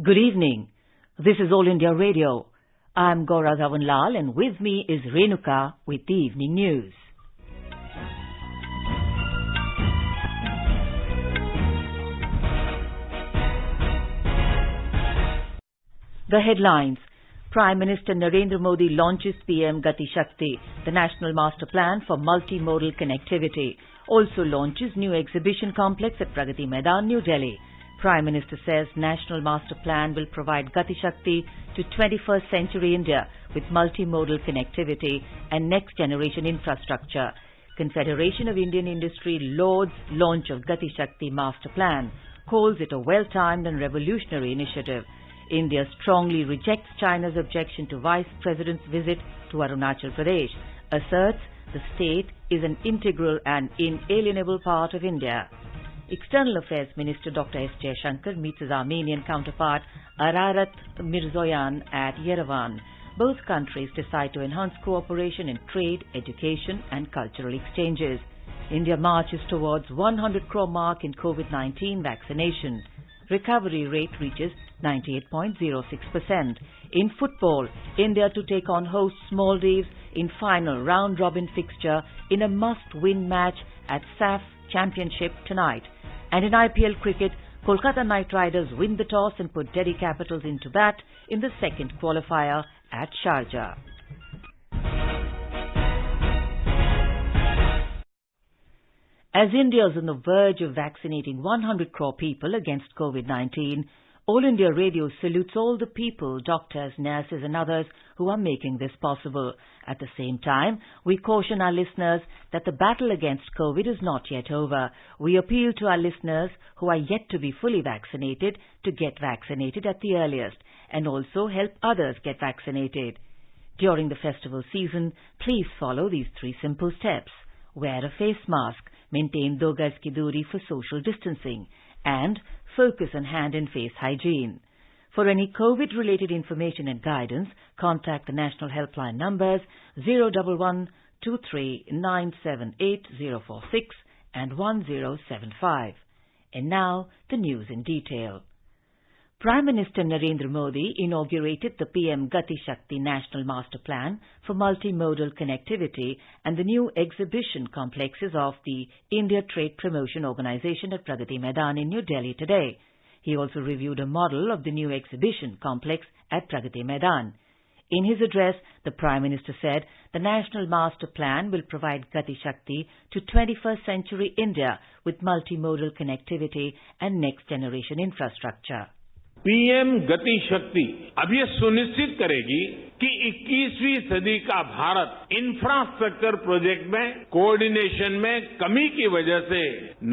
Good evening. This is All India Radio. I'm Gaura Dhawanlal and with me is Renuka with the evening news. The headlines. Prime Minister Narendra Modi launches PM Gati Shakti, the national master plan for multimodal connectivity. Also launches new exhibition complex at Pragati Maidan, New Delhi. Prime Minister says national master plan will provide Gati Shakti to 21st century India with multimodal connectivity and next generation infrastructure. Confederation of Indian Industry lauds launch of Gati Shakti master plan, calls it a well-timed and revolutionary initiative. India strongly rejects China's objection to Vice President's visit to Arunachal Pradesh, asserts the state is an integral and inalienable part of India. External Affairs Minister Dr. S. Jaishankar meets his Armenian counterpart Ararat Mirzoyan at Yerevan. Both countries decide to enhance cooperation in trade, education and cultural exchanges. India marches towards 100 crore mark in COVID-19 vaccination. Recovery rate reaches 98.06%. In football, India to take on hosts Maldives in final round-robin fixture in a must-win match at SAF Championship tonight. And in IPL cricket, Kolkata Knight Riders win the toss and put Delhi Capitals into bat in the second qualifier at Sharjah. As India is on the verge of vaccinating 100 crore people against COVID-19, All India Radio salutes all the people, doctors, nurses and others who are making this possible. At the same time, we caution our listeners that the battle against COVID is not yet over. We appeal to our listeners who are yet to be fully vaccinated to get vaccinated at the earliest and also help others get vaccinated. During the festival season, please follow these 3 simple steps. Wear a face mask, maintain 2 gaz ki doori for social distancing, and focus on hand and face hygiene. For any COVID-related information and guidance, contact the national helpline numbers 011 23 978 046 and 1075. And now, the news in detail. Prime Minister Narendra Modi inaugurated the PM Gati Shakti National Master Plan for multimodal connectivity and the new exhibition complexes of the India Trade Promotion Organization at Pragati Maidan in New Delhi today. He also reviewed a model of the new exhibition complex at Pragati Maidan. In his address, the Prime Minister said the National Master Plan will provide Gati Shakti to 21st century India with multimodal connectivity and next generation infrastructure. PM गति शक्ति अब ये सुनिश्चित करेगी कि 21वीं सदी का भारत इंफ्रास्ट्रक्चर प्रोजेक्ट में कोऑर्डिनेशन में कमी की वजह से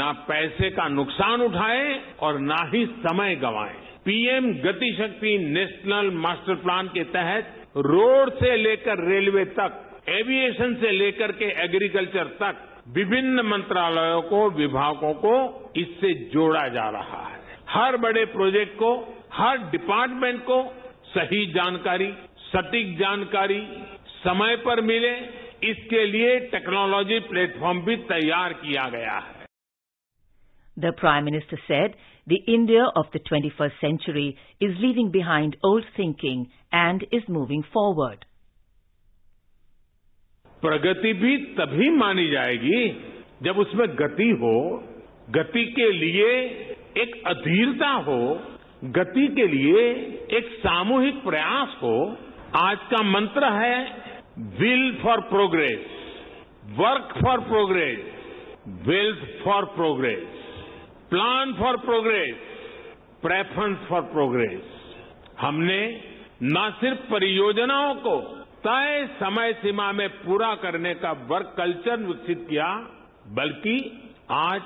ना पैसे का नुकसान उठाए और ना ही समय गंवाए। पीएम गति शक्ति नेशनल मास्टर प्लान के तहत रोड से लेकर रेलवे तक, एविएशन से लेकर के एग्रीकल्चर तक विभिन्न मंत्रालयों को, विभागों को इससे जोड़ा जा रहा है। हर बड़े प्रोजेक्ट को, हर डिपार्टमेंट को सही जानकारी, सटीक जानकारी समय पर मिले, इसके लिए टेक्नोलॉजी प्लेटफॉर्म भी तैयार किया गया है। The Prime Minister said the India of the 21st century is leaving behind old thinking and is moving forward. प्रगति भी तभी मानी जाएगी जब उसमें गति हो, गति के लिए एक अधीरता हो, गति के लिए एक सामूहिक प्रयास हो। आज का मंत्र है will for progress, work for progress, wealth for progress, plan for progress, preference for progress. हमने न सिर्फ परियोजनाओं को तय समय सीमा में पूरा करने का वर्क कल्चर विकसित किया, बल्कि आज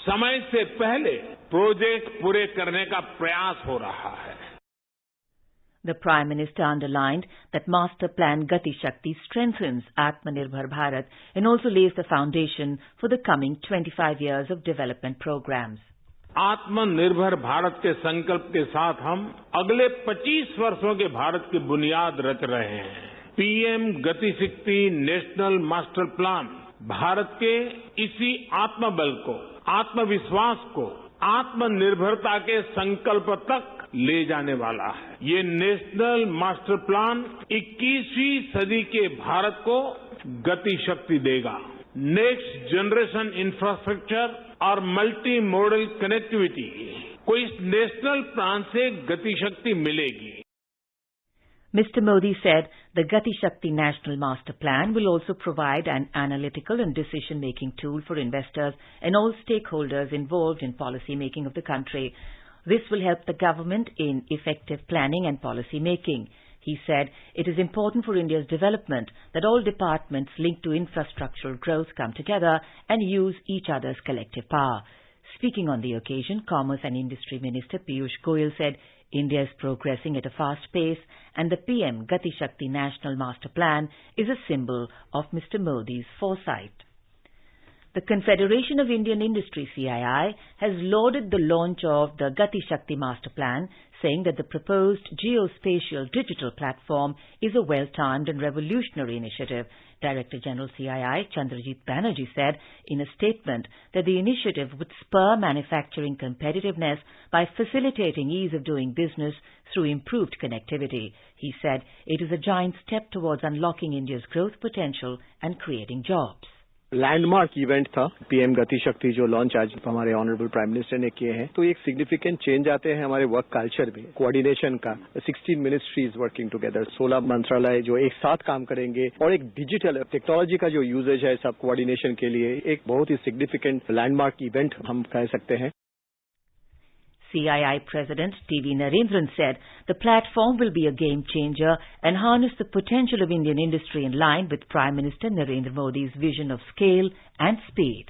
समय से पहले प्रोजेक्ट पूरे करने का प्रयास हो रहा है। The Prime Minister underlined that Master Plan Gati Shakti strengthens Atmanirbhar Bharat and also lays the foundation for the coming 25 years of development programs. आत्मनिर्भर भारत के संकल्प के साथ हम अगले 25 वर्षों के भारत की बुनियाद रच रहे हैं। पीएम गति शक्ति नेशनल मास्टर प्लान भारत के इसी आत्मबल को, आत्मविश्वास को, आत्मनिर्भरता के संकल्प तक ले जाने वाला है। ये नेशनल मास्टर प्लान 21वीं सदी के भारत को गति शक्ति देगा। नेक्स्ट जनरेशन इंफ्रास्ट्रक्चर और मल्टी मॉडल कनेक्टिविटी को इस नेशनल प्लान से गति शक्ति मिलेगी। Mr. Modi said the Gati Shakti National Master Plan will also provide an analytical and decision-making tool for investors and all stakeholders involved in policy making of the country. This will help the government in effective planning and policy making. He said it is important for India's development that all departments linked to infrastructural growth come together and use each other's collective power. Speaking on the occasion, Commerce and Industry Minister Piyush Goyal said India is progressing at a fast pace and the PM Gati Shakti National Master Plan is a symbol of Mr. Modi's foresight. The Confederation of Indian Industry CII has lauded the launch of the Gati Shakti Master Plan, saying that the proposed geospatial digital platform is a well-timed and revolutionary initiative. Director General CII Chandrajit Banerjee said in a statement that the initiative would spur manufacturing competitiveness by facilitating ease of doing business through improved connectivity. He said it is a giant step towards unlocking India's growth potential and creating jobs. Landmark event था PM गति शक्ति जो launch आज हमारे honourable prime minister ने किए हैं, तो एक सिग्निफिकेंट चेंज आते हैं हमारे वर्क कल्चर में, कोऑर्डिनेशन का। 16 मिनिस्ट्रीज वर्किंग टुगेदर, 16 मंत्रालय जो एक साथ काम करेंगे और एक डिजिटल टेक्नोलॉजी का जो यूजेज है सब कोऑर्डिनेशन के लिए, एक बहुत ही सिग्निफिकेंट लैंडमार्क इवेंट हम कह सकते हैं। CII President TV Narendran said the platform will be a game changer and harness the potential of Indian industry in line with Prime Minister Narendra Modi's vision of scale and speed.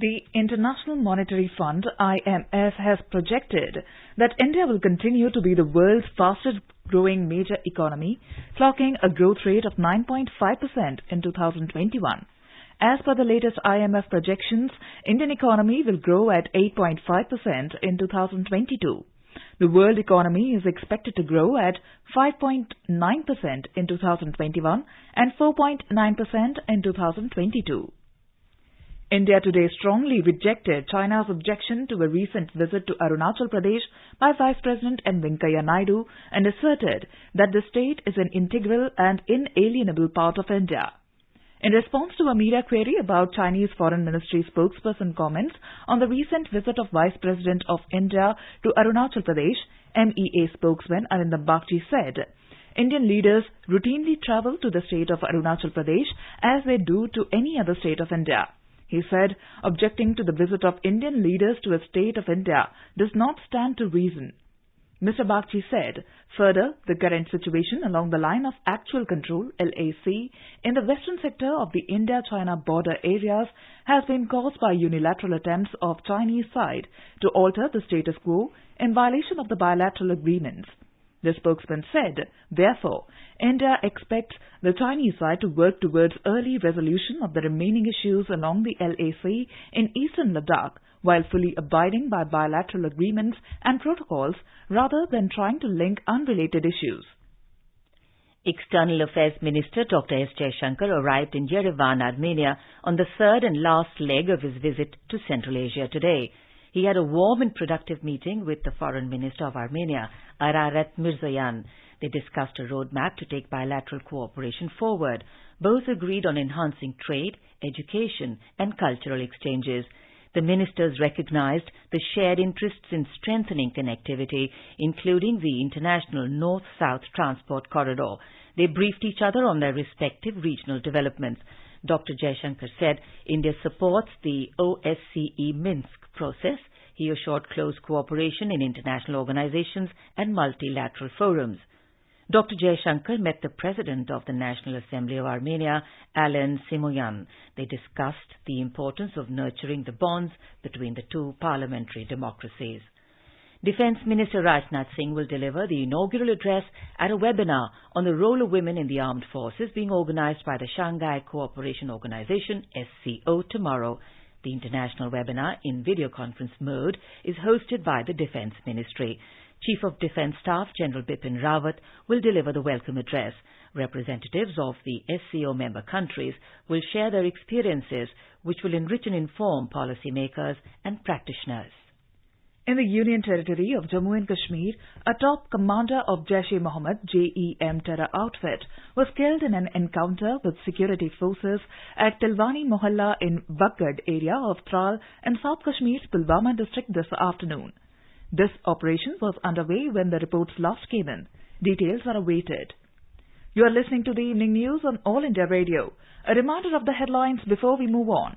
The International Monetary Fund, IMF, has projected that India will continue to be the world's fastest growing major economy, clocking a growth rate of 9.5% in 2021. As per the latest IMF projections, Indian economy will grow at 8.5% in 2022. The world economy is expected to grow at 5.9% in 2021 and 4.9% in 2022. India today strongly rejected China's objection to a recent visit to Arunachal Pradesh by Vice President M. Venkaiah Naidu and asserted that the state is an integral and inalienable part of India. In response to a media query about Chinese Foreign Ministry spokesperson comments on the recent visit of Vice President of India to Arunachal Pradesh, MEA spokesman Arindam Bagchi said, Indian leaders routinely travel to the state of Arunachal Pradesh as they do to any other state of India. He said, objecting to the visit of Indian leaders to a state of India does not stand to reason. Mr. Bagchi said, further, the current situation along the line of actual control, LAC, in the western sector of the India-China border areas has been caused by unilateral attempts of Chinese side to alter the status quo in violation of the bilateral agreements. The spokesman said, therefore, India expects the Chinese side to work towards early resolution of the remaining issues along the LAC in eastern Ladakh, while fully abiding by bilateral agreements and protocols rather than trying to link unrelated issues. External Affairs Minister Dr. S. Jaishankar arrived in Yerevan, Armenia on the third and last leg of his visit to Central Asia today. He had a warm and productive meeting with the Foreign Minister of Armenia, Ararat Mirzoyan. They discussed a roadmap to take bilateral cooperation forward. Both agreed on enhancing trade, education and cultural exchanges. The ministers recognized the shared interests in strengthening connectivity, including the international North-South transport corridor. They briefed each other on their respective regional developments. Dr. Jaishankar said India supports the OSCE Minsk process. He assured close cooperation in international organizations and multilateral forums. Dr. Jaishankar met the President of the National Assembly of Armenia, Alen Simoyan. They discussed the importance of nurturing the bonds between the two parliamentary democracies. Defence Minister Rajnath Singh will deliver the inaugural address at a webinar on the role of women in the armed forces being organized by the Shanghai Cooperation Organization, SCO, tomorrow. The international webinar in video conference mode is hosted by the Defence Ministry. Chief of Defence Staff General Bipin Rawat will deliver the welcome address. Representatives of the SCO member countries will share their experiences, which will enrich and inform policymakers and practitioners. In the Union Territory of Jammu and Kashmir, a top commander of Jaish-e-Mohammed (JEM) terror outfit was killed in an encounter with security forces at Tilwani Mohalla in Baghad area of Tral in South Kashmir's Pulwama district this afternoon. This operation was underway when the reports last came in. Details are awaited. You are listening to the evening news on All India Radio. A reminder of the headlines before we move on.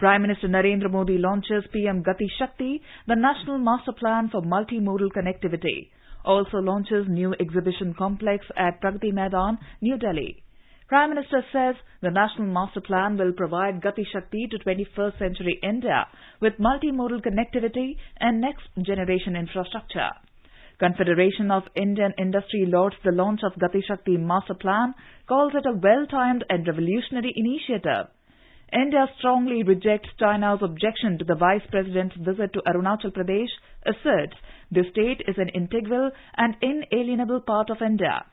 Prime Minister Narendra Modi launches PM Gati Shakti, the National Master Plan for Multimodal Connectivity. Also launches new exhibition complex at Pragati Maidan, New Delhi. Prime Minister says the National Master Plan will provide Gati Shakti to 21st century India with multimodal connectivity and next generation infrastructure. Confederation of Indian Industry lauds the launch of Gati Shakti Master Plan, calls it a well-timed and revolutionary initiative. India strongly rejects China's objection to the Vice President's visit to Arunachal Pradesh, asserts the state is an integral and inalienable part of India.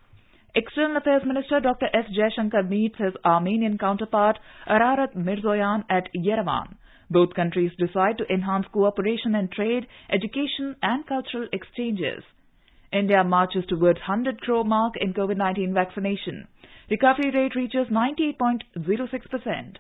External Affairs Minister Dr. S. Jaishankar meets his Armenian counterpart Ararat Mirzoyan at Yerevan. Both countries decide to enhance cooperation in trade, education and cultural exchanges. India marches towards 100 crore mark in COVID-19 vaccination. Recovery rate reaches 98.06%.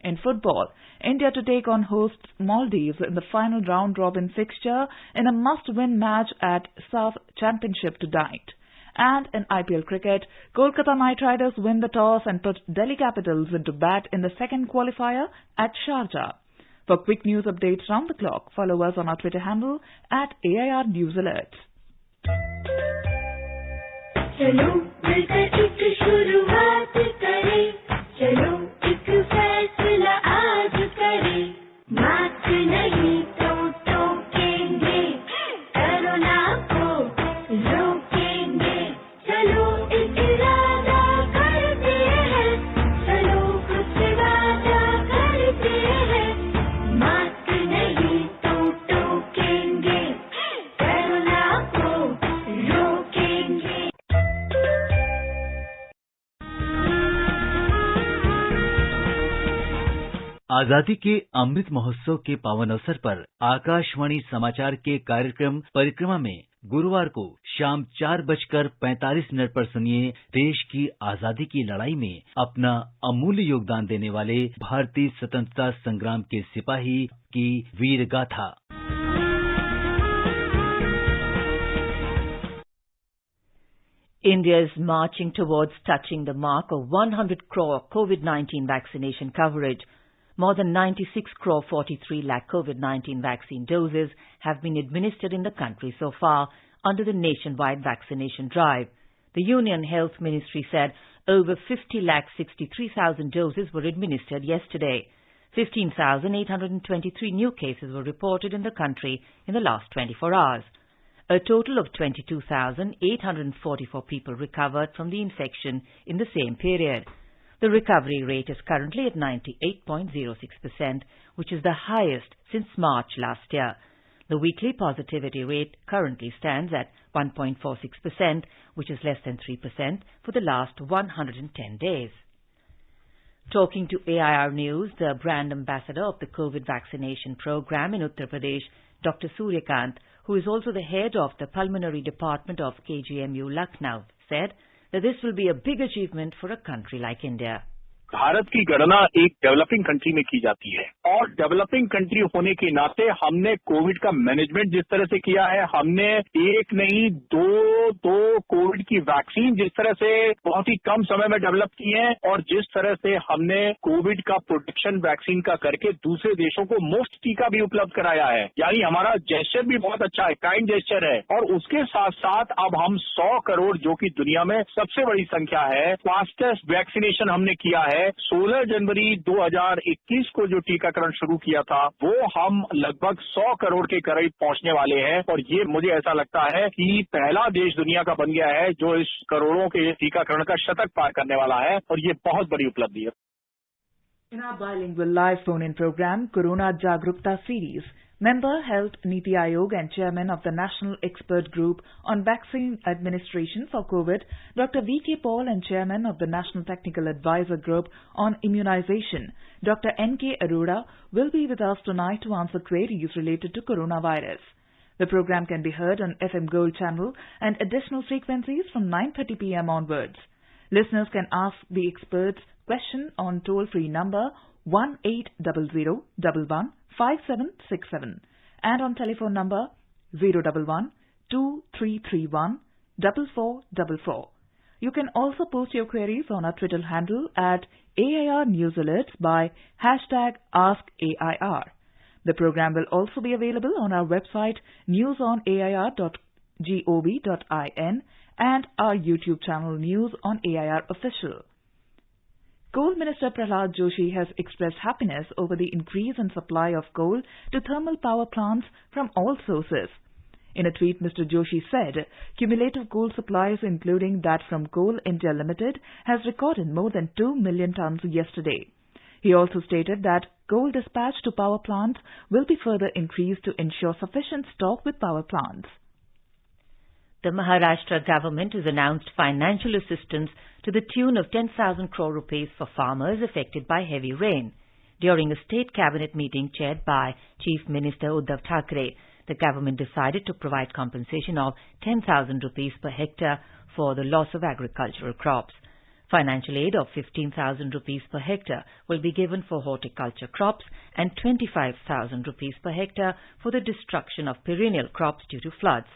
In football, India to take on hosts Maldives in the final round-robin fixture in a must-win match at South Championship tonight. And in IPL cricket, Kolkata Knight Riders win the toss and put Delhi Capitals into bat in the second qualifier at Sharjah. For quick news updates round the clock, follow us on our Twitter handle at AIR News Alerts. चलो मिलकर एक शुरुआत करें, चलो एक फैसला आज करें, मास्क नहीं तो टोकेंगे, कोरोना को रोकेंगे, चलो एक इरादा करते हैं, चलो कुछ वादा करते हैं, मास्क नहीं तो टोकेंगे, कोरोना को रोकेंगे। आजादी के अमृत महोत्सव के पावन अवसर पर आकाशवाणी समाचार के कार्यक्रम परिक्रमा में गुरुवार को शाम 4:45 पर सुनिए देश की आजादी की लड़ाई में अपना अमूल्य योगदान देने वाले भारतीय स्वतंत्रता संग्राम के सिपाही की वीर गाथा। India is marching towards touching the mark of 100 crore COVID-19 vaccination coverage. More than 96 crore 43 lakh COVID-19 vaccine doses have been administered in the country so far under the nationwide vaccination drive. The Union Health Ministry said over 50 lakh 63,000 doses were administered yesterday. 15,823 new cases were reported in the country in the last 24 hours. A total of 22,844 people recovered from the infection in the same period. The recovery rate is currently at 98.06%, which is the highest since March last year. The weekly positivity rate currently stands at 1.46%, which is less than 3% for the last 110 days. Talking to AIR News, the brand ambassador of the COVID vaccination program in Uttar Pradesh, Dr. Suryakant, who is also the head of the pulmonary department of KGMU Lucknow, said that this will be a big achievement for a country like India. Bharat की गणना एक developing country में की जाती है और developing country होने के नाते हमने कोविड का मैनेजमेंट जिस तरह से किया है, हमने एक नहीं दो कोविड की वैक्सीन जिस तरह से बहुत ही कम समय में डेवलप की है और जिस तरह से हमने कोविड का प्रोटेक्शन वैक्सीन का करके दूसरे देशों को मुफ्त टीका भी उपलब्ध कराया है, यानी हमारा जेस्चर भी बहुत अच्छा है, काइंड जेस्चर है। और उसके साथ साथ अब हम 100 करोड़ जो कि दुनिया में सबसे बड़ी संख्या है, फास्टेस्ट वैक्सीनेशन हमने किया है। 16 जनवरी 2021 को जो टीकाकरण शुरू किया था वो हम लगभग 100 करोड़ के करीब पहुंचने वाले हैं और ये मुझे ऐसा लगता है कि पहला देश दुनिया का बन गया है जो इस करोड़ों के टीकाकरण का शतक पार करने वाला है और ये बहुत बड़ी उपलब्धि है। In our bilingual live phone-in program, Corona Jagrukta series, Member Health Niti Aayog and Chairman of the National Expert Group on Vaccine Administration for COVID, Dr. V.K. Paul, and Chairman of the National Technical Advisor Group on Immunization, Dr. N.K. Arora, will be with us tonight to answer queries related to coronavirus. The program can be heard on FM Gold channel and additional frequencies from 9:30 p.m. onwards. Listeners can ask the experts question on toll-free number 1800-11-5767 and on telephone number 011-2331-4444. You can also post your queries on our Twitter handle at AIR News Alerts by #AskAIR. The program will also be available on our website newsonair.gov.in and our YouTube channel News on AIR Official. Coal Minister Prahlad Joshi has expressed happiness over the increase in supply of coal to thermal power plants from all sources. In a tweet, Mr. Joshi said, cumulative coal supplies, including that from Coal India Limited, has recorded more than 2 million tons yesterday. He also stated that coal dispatch to power plants will be further increased to ensure sufficient stock with power plants. The Maharashtra government has announced financial assistance to the tune of 10,000 crore rupees for farmers affected by heavy rain. During a state cabinet meeting chaired by Chief Minister Uddhav Thackeray, the government decided to provide compensation of 10,000 rupees per hectare for the loss of agricultural crops. Financial aid of 15,000 rupees per hectare will be given for horticulture crops and 25,000 rupees per hectare for the destruction of perennial crops due to floods.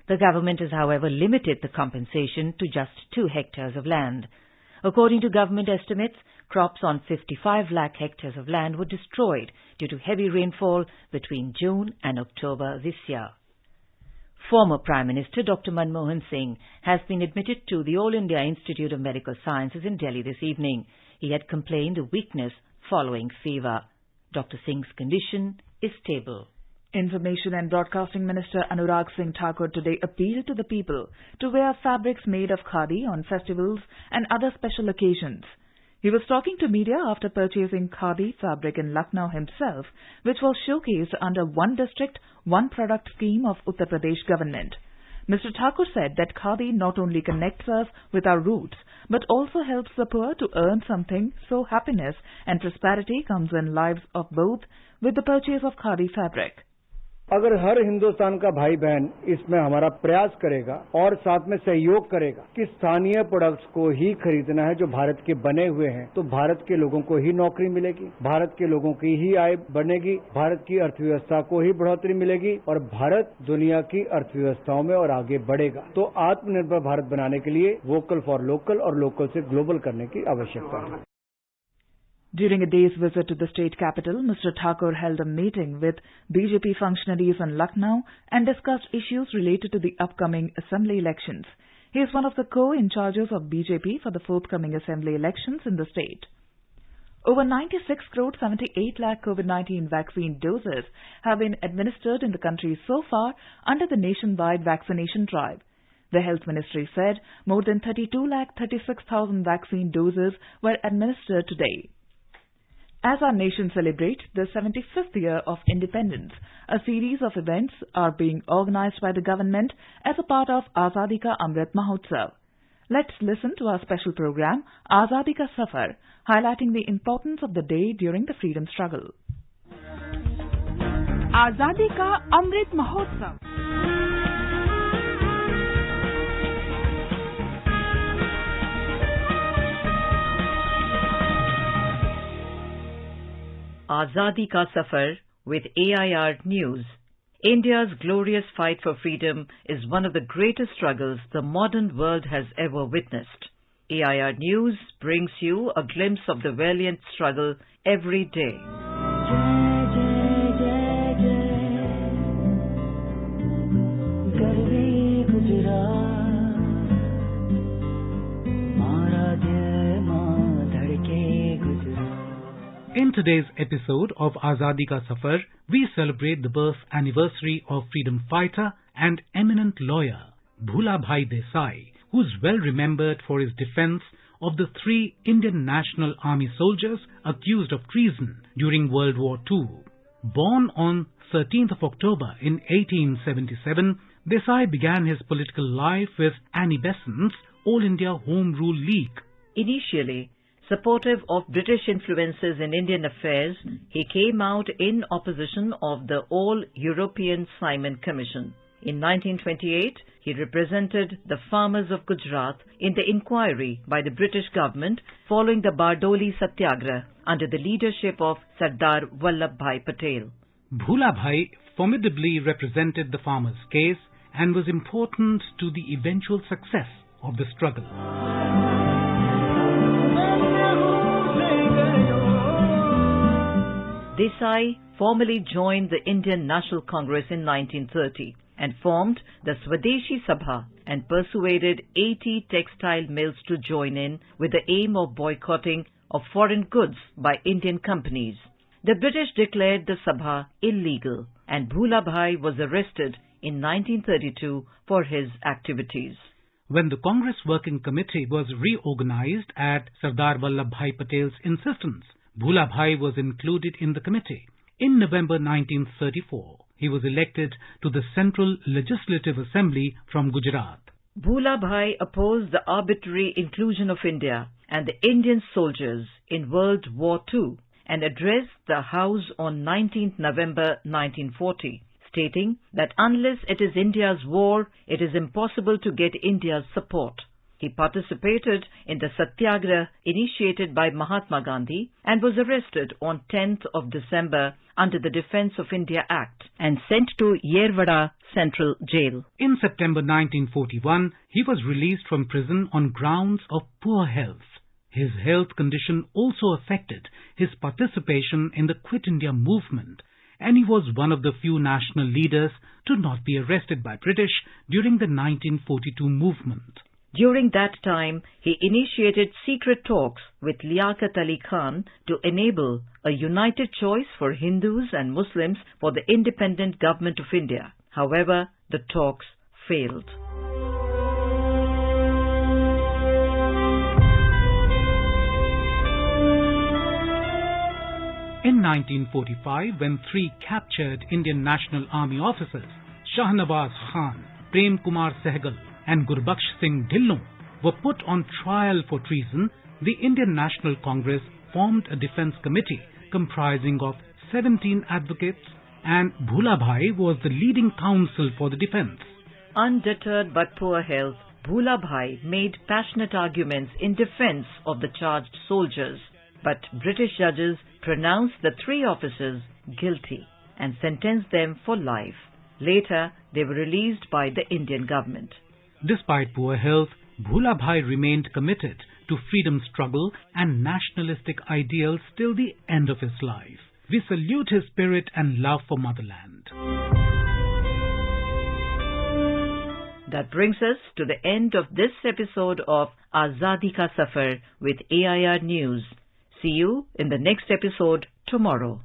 The government has, however, limited the compensation to just 2 hectares of land. According to government estimates, crops on 55 lakh hectares of land were destroyed due to heavy rainfall between June and October this year. Former Prime Minister Dr. Manmohan Singh has been admitted to the All India Institute of Medical Sciences in Delhi this evening. He had complained of weakness following fever. Dr. Singh's condition is stable. Information and Broadcasting Minister Anurag Singh Thakur today appealed to the people to wear fabrics made of khadi on festivals and other special occasions. He was talking to media after purchasing khadi fabric in Lucknow himself, which was showcased under One District, One Product scheme of Uttar Pradesh government. Mr. Thakur said that khadi not only connects us with our roots, but also helps the poor to earn something, so happiness and prosperity comes in lives of both with the purchase of khadi fabric. अगर हर हिंदुस्तान का भाई बहन इसमें हमारा प्रयास करेगा और साथ में सहयोग करेगा कि स्थानीय प्रोडक्ट्स को ही खरीदना है जो भारत के बने हुए हैं, तो भारत के लोगों को ही नौकरी मिलेगी, भारत के लोगों की ही आय बढ़ेगी, भारत की अर्थव्यवस्था को ही बढ़ोतरी मिलेगी और भारत दुनिया की अर्थव्यवस्थाओं में और आगे बढ़ेगा। तो आत्मनिर्भर भारत बनाने के लिए वोकल फॉर लोकल और लोकल से ग्लोबल करने की आवश्यकता है। During a day's visit to the state capital, Mr. Thakur held a meeting with BJP functionaries in Lucknow and discussed issues related to the upcoming assembly elections. He is one of the co-in-charges of BJP for the forthcoming assembly elections in the state. Over 96 crore 78 lakh COVID-19 vaccine doses have been administered in the country so far under the nationwide vaccination drive. The Health Ministry said more than 32 lakh 36,000 vaccine doses were administered today. As our nation celebrates the 75th year of independence, a series of events are being organized by the government as a part of Azadi Ka Amrit Mahotsav. Let's listen to our special program, Azadi Ka Safar, highlighting the importance of the day during the freedom struggle. Azadi Ka Amrit Mahotsav. Azadi Ka Safar with AIR News. India's glorious fight for freedom is one of the greatest struggles the modern world has ever witnessed. AIR News brings you a glimpse of the valiant struggle every day. In today's episode of Azadi Ka Safar, we celebrate the birth anniversary of freedom fighter and eminent lawyer Bhula Bhai Desai, who is well remembered for his defense of the 3 Indian National Army soldiers accused of treason during World War II. Born on 13th of October in 1877, Desai began his political life with Annie Besant's All India Home Rule League. Initially, Supportive of British influences in Indian affairs, he came out in opposition of the All-European Simon Commission. In 1928, he represented the farmers of Gujarat in the inquiry by the British government following the Bardoli Satyagraha under the leadership of Sardar Vallabhbhai Patel. Bhula Bhai formidably represented the farmers' case and was important to the eventual success of the struggle. Desai formally joined the Indian National Congress in 1930 and formed the Swadeshi Sabha and persuaded 80 textile mills to join in with the aim of boycotting of foreign goods by Indian companies. The British declared the Sabha illegal and Bhula Bhai was arrested in 1932 for his activities. When the Congress Working Committee was reorganized at Sardar Vallabhbhai Patel's insistence, Bhula Bhai was included in the committee. In November 1934, he was elected to the Central Legislative Assembly from Gujarat. Bhula Bhai opposed the arbitrary inclusion of India and the Indian soldiers in World War II and addressed the House on 19th November 1940, stating that unless it is India's war, it is impossible to get India's support. He participated in the Satyagraha initiated by Mahatma Gandhi and was arrested on 10th of December under the Defence of India Act and sent to Yerwada Central Jail. In September 1941, he was released from prison on grounds of poor health. His health condition also affected his participation in the Quit India movement, and he was one of the few national leaders to not be arrested by British during the 1942 movement. During that time, he initiated secret talks with Liaquat Ali Khan to enable a united choice for Hindus and Muslims for the independent government of India. However, the talks failed. In 1945, when three captured Indian National Army officers, Shahnawaz Khan, Prem Kumar Sehgal and Gurbaksh Singh Dhillon, were put on trial for treason, the Indian National Congress formed a defence committee comprising of 17 advocates, and Bhula Bhai was the leading counsel for the defence. Undeterred by poor health, Bhula Bhai made passionate arguments in defence of the charged soldiers, but British judges pronounced the three officers guilty and sentenced them for life. Later, they were released by the Indian government. Despite poor health, Bhula Bhai remained committed to freedom struggle and nationalistic ideals till the end of his life. We salute his spirit and love for motherland. That brings us to the end of this episode of Azadi Ka Safar with AIR News. See you in the next episode tomorrow.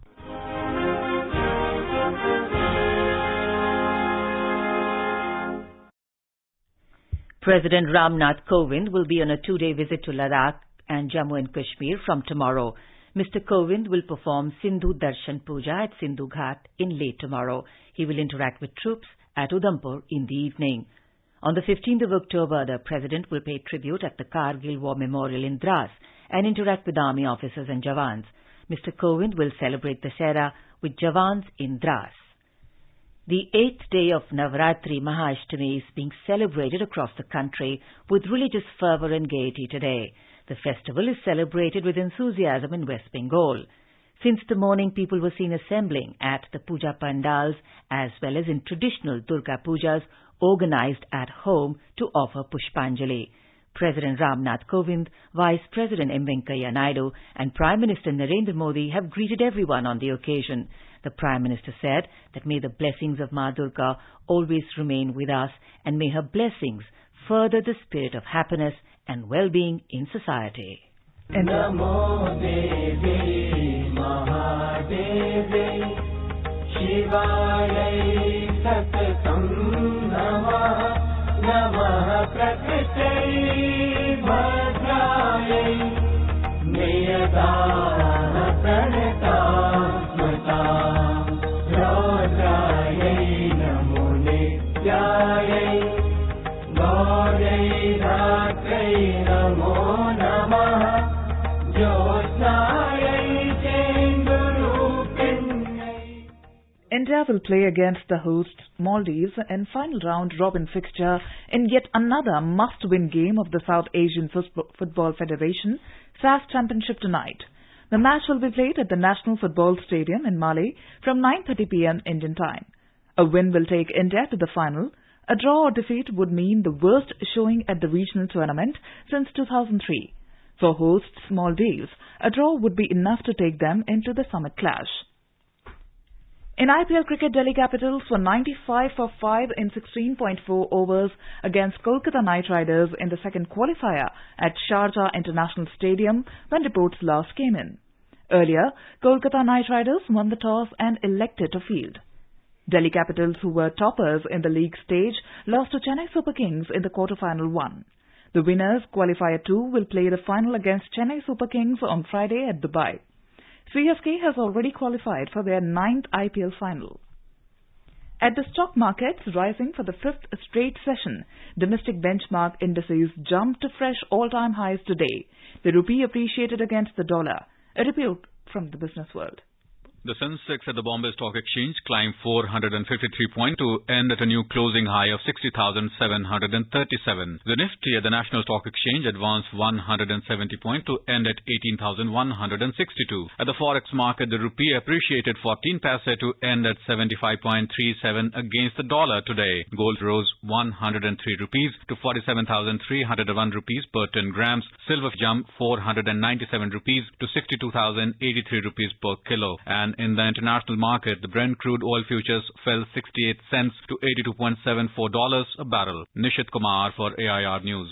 President Ramnath Kovind will be on a two-day visit to Ladakh and Jammu and Kashmir from tomorrow. Mr. Kovind will perform Sindhu Darshan Puja at Sindhu Ghat in late tomorrow. He will interact with troops at Udhampur in the evening. On the 15th of October, the President will pay tribute at the Kargil War Memorial in Dras and interact with army officers and Jawans. Mr. Kovind will celebrate Dussehra with Jawans in Dras. The 8th day of Navratri Mahashtami is being celebrated across the country with religious fervour and gaiety today. The festival is celebrated with enthusiasm in West Bengal. Since the morning, people were seen assembling at the puja pandals as well as in traditional Durga pujas organized at home to offer Pushpanjali. President Ramnath Kovind, Vice President M. Venkaiah Naidu and Prime Minister Narendra Modi have greeted everyone on the occasion. The Prime Minister said that may the blessings of Ma Durga always remain with us and may her blessings further the spirit of happiness and well-being in society. Namo Devi Mahadevi Shivayai Satsam Namah Namah Prakritai Bhadrayai Niyadana Pranita Rodrayai Namo Nityayai Gaurai Dhatrai Namo Namah India will play against the hosts Maldives in final round robin fixture in yet another must-win game of the South Asian Football Federation SAF Championship tonight. The match will be played at the National Football Stadium in Male from 9:30 p.m. Indian time. A win will take India to the final. A draw or defeat would mean the worst showing at the regional tournament since 2003. For hosts Maldives, a draw would be enough to take them into the summit clash. In IPL cricket, Delhi Capitals were 95 for 5 in 16.4 overs against Kolkata Knight Riders in the second qualifier at Sharjah International Stadium when reports last came in. Earlier, Kolkata Knight Riders won the toss and elected to field. Delhi Capitals, who were toppers in the league stage, lost to Chennai Super Kings in the quarter-final one. The winners, Qualifier 2, will play the final against Chennai Super Kings on Friday at Dubai. CSK has already qualified for their 9th IPL final. At the stock markets, rising for the 5th straight session, domestic benchmark indices jumped to fresh all-time highs today. The rupee appreciated against the dollar. A report from the business world. The Sensex at the Bombay Stock Exchange climbed 453 points to end at a new closing high of 60,737. The Nifty at the National Stock Exchange advanced 170 points to end at 18,162. At the Forex market, the rupee appreciated 14 paise to end at 75.37 against the dollar today. Gold rose 103 rupees to 47,301 rupees per 10 grams. Silver jumped 497 rupees to 62,083 rupees per kilo. And in the international market, the Brent crude oil futures fell 68 cents to $82.74 a barrel. Nishit Kumar for AIR News.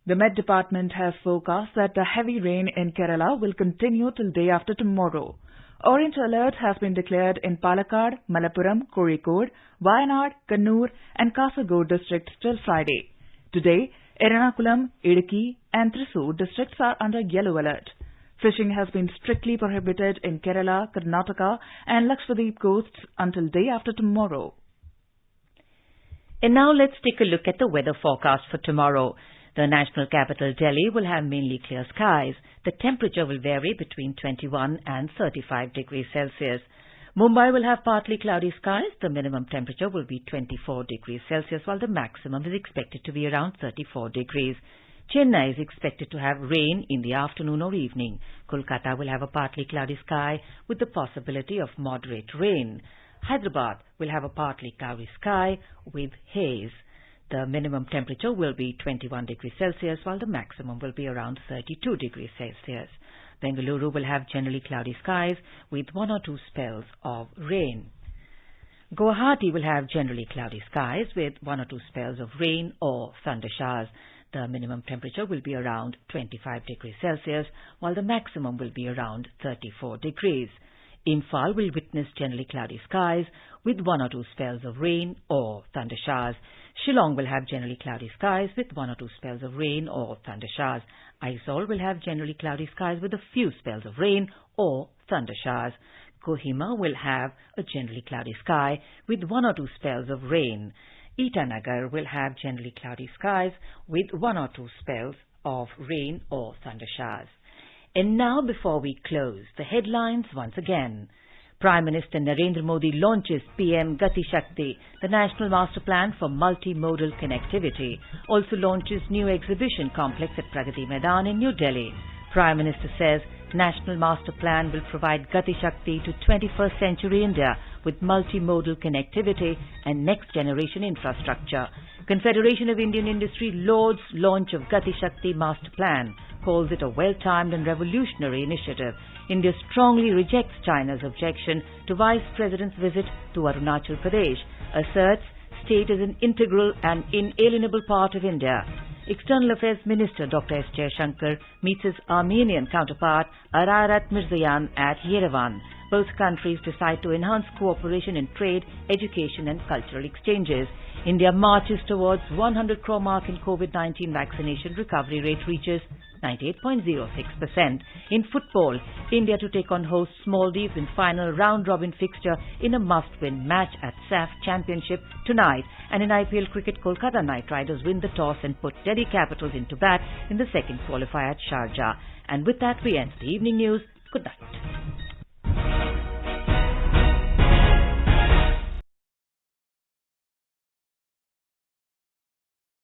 The Met Department has forecast that the heavy rain in Kerala will continue till day after tomorrow. Orange alert has been declared in Palakkad, Malappuram, Kozhikode, Wayanad, Kannur and Kasaragod districts till Friday. Today, Ernakulam, Idukki and Thrissur districts are under yellow alert. Fishing has been strictly prohibited in Kerala, Karnataka and Lakshadweep coasts until day after tomorrow. And now let's take a look at the weather forecast for tomorrow. The national capital Delhi will have mainly clear skies. The temperature will vary between 21 and 35 degrees Celsius. Mumbai will have partly cloudy skies. The minimum temperature will be 24 degrees Celsius while the maximum is expected to be around 34 degrees. Chennai is expected to have rain in the afternoon or evening. Kolkata will have a partly cloudy sky with the possibility of moderate rain. Hyderabad will have a partly cloudy sky with haze. The minimum temperature will be 21 degrees Celsius while the maximum will be around 32 degrees Celsius. Bengaluru will have generally cloudy skies with 1 or 2 spells of rain. Guwahati will have generally cloudy skies with 1 or 2 spells of rain or thunder showers. The minimum temperature will be around 25 degrees Celsius, while the maximum will be around 34 degrees. Imphal will witness generally cloudy skies with 1 or 2 spells of rain or thunder showers. Shillong will have generally cloudy skies with 1 or 2 spells of rain or thunder showers. Aizawl will have generally cloudy skies with a few spells of rain or thunder showers. Kohima will have a generally cloudy sky with 1 or 2 spells of rain. Itanagar will have generally cloudy skies with 1 or 2 spells of rain or thunder showers. And now, before we close, the headlines once again. Prime Minister Narendra Modi launches PM Gati Shakti, the national master plan for multimodal connectivity. Also launches new exhibition complex at Pragati Maidan in New Delhi. Prime Minister says National Master Plan will provide Gati Shakti to 21st century India with multimodal connectivity and next generation infrastructure. Confederation of Indian Industry lauds launch of Gati Shakti Master Plan, calls it a well-timed and revolutionary initiative. India strongly rejects China's objection to Vice President's visit to Arunachal Pradesh, asserts state is an integral and inalienable part of India. External Affairs Minister Dr. S. Jaishankar meets his Armenian counterpart Ararat Mirzayan at Yerevan. Both countries decide to enhance cooperation in trade, education and cultural exchanges. India marches towards 100 crore mark in COVID-19 vaccination. Recovery rate reaches 98.06%. In football, India to take on hosts Maldives in final round-robin fixture in a must-win match at SAF Championship tonight. And in IPL cricket, Kolkata Knight Riders win the toss and put Delhi Capitals into bat in the second qualifier at Sharjah. And with that, we end the evening news. Good night.